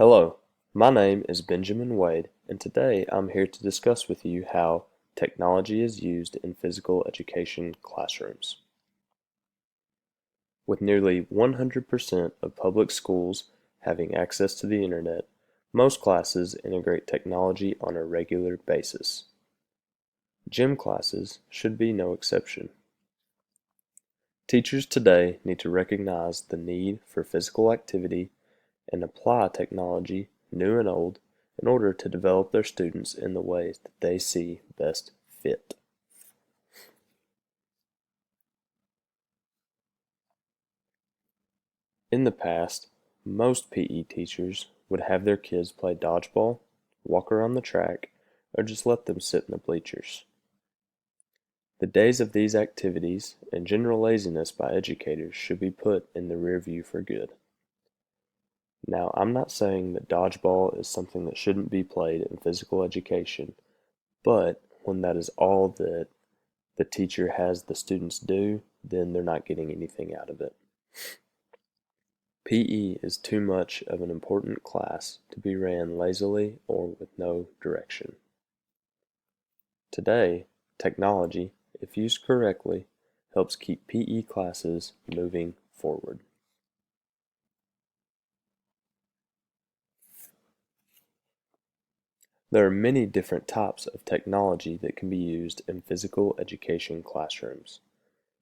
Hello, my name is Benjamin Wade, and today I'm here to discuss with you how technology is used in physical education classrooms. With nearly 100% of public schools having access to the internet, most classes integrate technology on a regular basis. Gym classes should be no exception. Teachers today need to recognize the need for physical activity and apply technology, new and old, in order to develop their students in the ways that they see best fit. In the past, most PE teachers would have their kids play dodgeball, walk around the track, or just let them sit in the bleachers. The days of these activities and general laziness by educators should be put in the rear view for good. Now, I'm not saying that dodgeball is something that shouldn't be played in physical education, but when that is all that the teacher has the students do, then they're not getting anything out of it. PE is too much of an important class to be ran lazily or with no direction. Today, technology, if used correctly, helps keep PE classes moving forward. There are many different types of technology that can be used in physical education classrooms.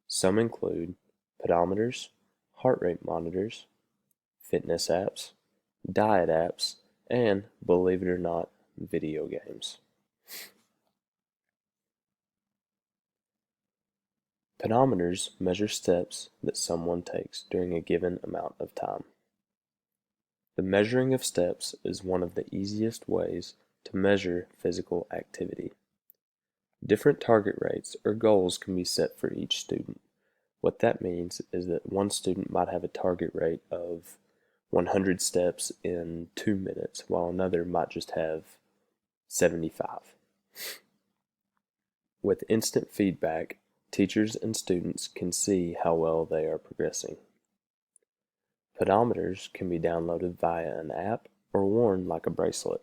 Some include pedometers, heart rate monitors, fitness apps, diet apps, and, believe it or not, video games. Pedometers measure steps that someone takes during a given amount of time. The measuring of steps is one of the easiest ways to measure physical activity. Different target rates or goals can be set for each student. What that means is that one student might have a target rate of 100 steps in 2 minutes, while another might just have 75. With instant feedback, teachers and students can see how well they are progressing. Pedometers can be downloaded via an app or worn like a bracelet.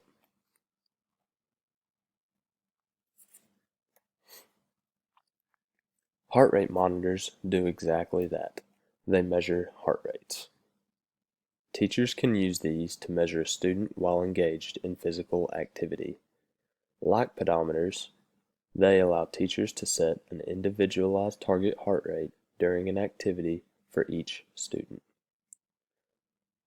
Heart rate monitors do exactly that. They measure heart rates. Teachers can use these to measure a student while engaged in physical activity. Like pedometers, they allow teachers to set an individualized target heart rate during an activity for each student.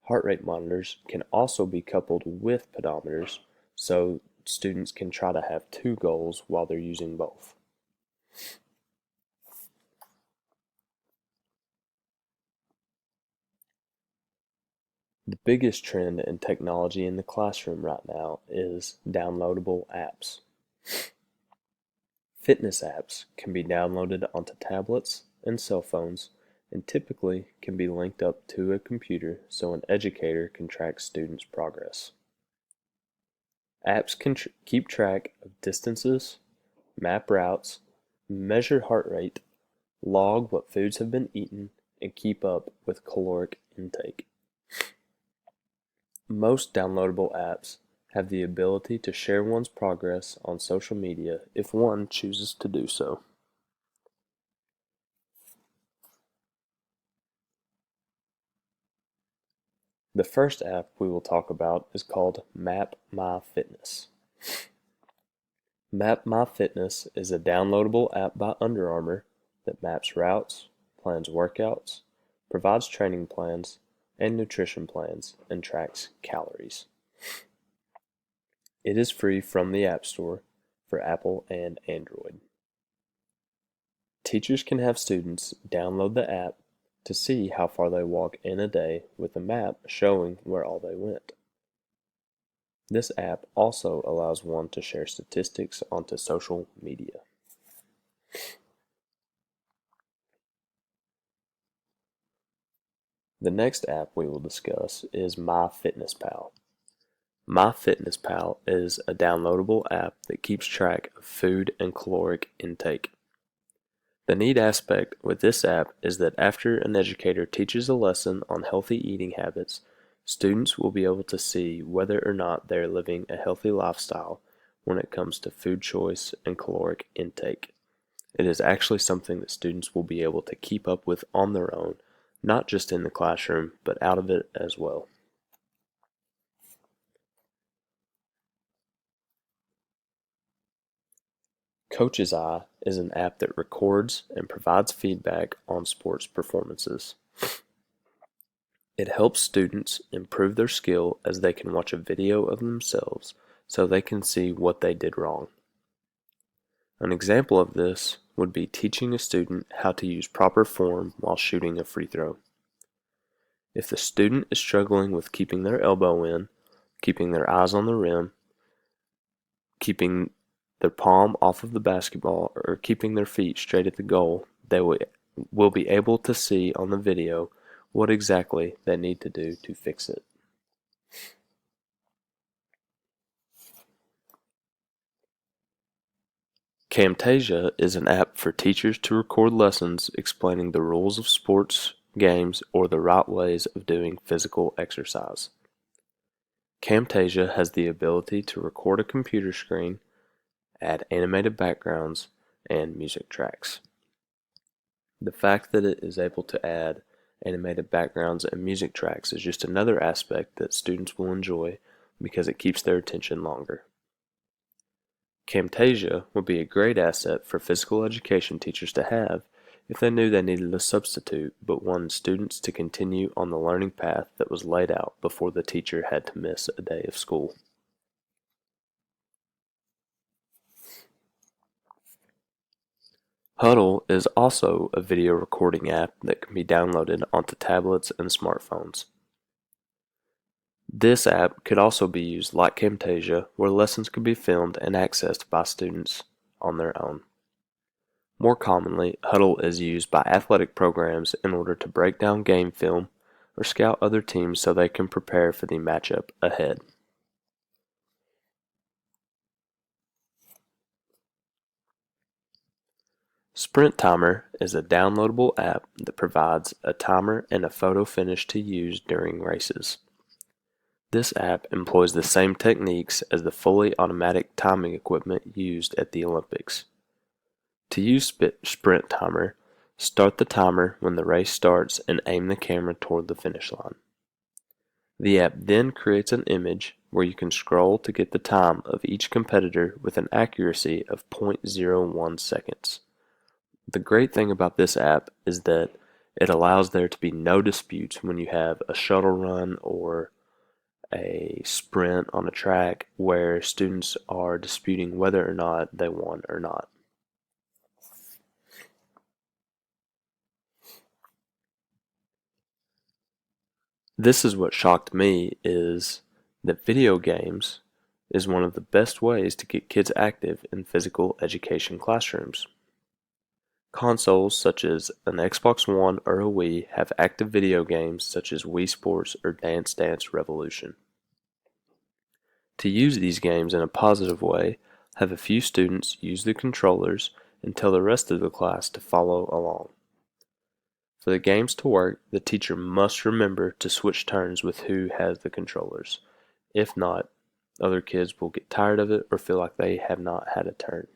Heart rate monitors can also be coupled with pedometers, so students can try to have two goals while they're using both. The biggest trend in technology in the classroom right now is downloadable apps. Fitness apps can be downloaded onto tablets and cell phones and typically can be linked up to a computer so an educator can track students' progress. Apps can keep track of distances, map routes, measure heart rate, log what foods have been eaten, and keep up with caloric intake. Most downloadable apps have the ability to share one's progress on social media if one chooses to do so. The first app we will talk about is called MapMyFitness. MapMyFitness is a downloadable app by Under Armour that maps routes, plans workouts, provides training plans and nutrition plans, and tracks calories. It is free from the App Store for Apple and Android. Teachers can have students download the app to see how far they walk in a day with a map showing where all they went. This app also allows one to share statistics onto social media. The next app we will discuss is MyFitnessPal. MyFitnessPal is a downloadable app that keeps track of food and caloric intake. The neat aspect with this app is that after an educator teaches a lesson on healthy eating habits, Students will be able to see whether or not they are living a healthy lifestyle when it comes to food choice and caloric intake. It is actually something that students will be able to keep up with on their own, not just in the classroom, but out of it as well. Coach's Eye is an app that records and provides feedback on sports performances. It helps students improve their skill as they can watch a video of themselves so they can see what they did wrong. An example of this would be teaching a student how to use proper form while shooting a free throw. If the student is struggling with keeping their elbow in, keeping their eyes on the rim, keeping their palm off of the basketball, or keeping their feet straight at the goal, they will be able to see on the video what exactly they need to do to fix it. Camtasia is an app for teachers to record lessons explaining the rules of sports, games, or the right ways of doing physical exercise. Camtasia has the ability to record a computer screen, add animated backgrounds, and music tracks. The fact that it is able to add animated backgrounds and music tracks is just another aspect that students will enjoy because it keeps their attention longer. Camtasia would be a great asset for physical education teachers to have if they knew they needed a substitute but wanted students to continue on the learning path that was laid out before the teacher had to miss a day of school. Hudl is also a video recording app that can be downloaded onto tablets and smartphones. This app could also be used like Camtasia, where lessons could be filmed and accessed by students on their own. More commonly, Hudl is used by athletic programs in order to break down game film or scout other teams so they can prepare for the matchup ahead. Sprint Timer is a downloadable app that provides a timer and a photo finish to use during races. This app employs the same techniques as the fully automatic timing equipment used at the Olympics. To use Sprint Timer, start the timer when the race starts and aim the camera toward the finish line. The app then creates an image where you can scroll to get the time of each competitor with an accuracy of 0.01 seconds. The great thing about this app is that it allows there to be no disputes when you have a shuttle run or a sprint on a track where students are disputing whether or not they won or not. This is what shocked me, is that video games is one of the best ways to get kids active in physical education classrooms. Consoles such as an Xbox One or a Wii have active video games such as Wii Sports or Dance Dance Revolution. To use these games in a positive way, have a few students use the controllers and tell the rest of the class to follow along. For the games to work, the teacher must remember to switch turns with who has the controllers. If not, other kids will get tired of it or feel like they have not had a turn.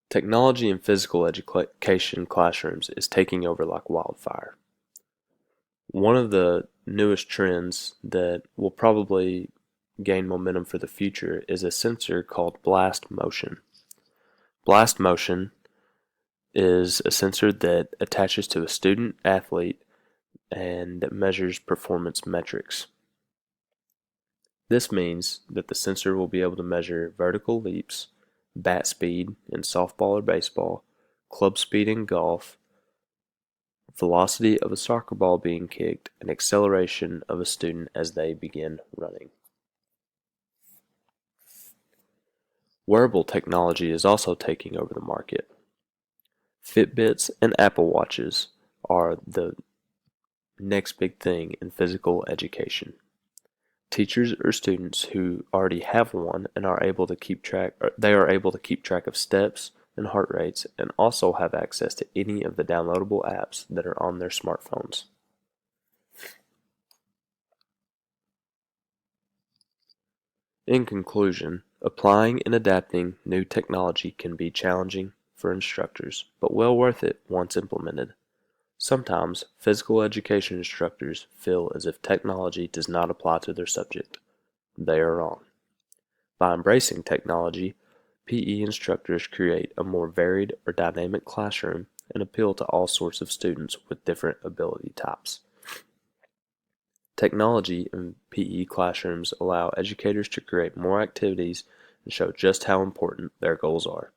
Technology in physical education classrooms is taking over like wildfire. One of the newest trends that will probably gain momentum for the future is a sensor called Blast Motion. Blast Motion is a sensor that attaches to a student athlete and measures performance metrics. This means that the sensor will be able to measure vertical leaps, bat speed in softball or baseball, club speed in golf, velocity of a soccer ball being kicked, and acceleration of a student as they begin running. Wearable technology is also taking over the market. Fitbits and Apple Watches are the next big thing in physical education. Teachers or students who already have one and are able to keep track of steps and heart rates, and also have access to any of the downloadable apps that are on their smartphones. In conclusion, applying and adapting new technology can be challenging for instructors, but well worth it once implemented. Sometimes, physical education instructors feel as if technology does not apply to their subject. They are wrong. By embracing technology, PE instructors create a more varied or dynamic classroom and appeal to all sorts of students with different ability types. Technology in PE classrooms allow educators to create more activities and show just how important their goals are.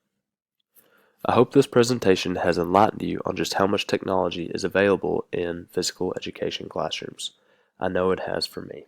I hope this presentation has enlightened you on just how much technology is available in physical education classrooms. I know it has for me.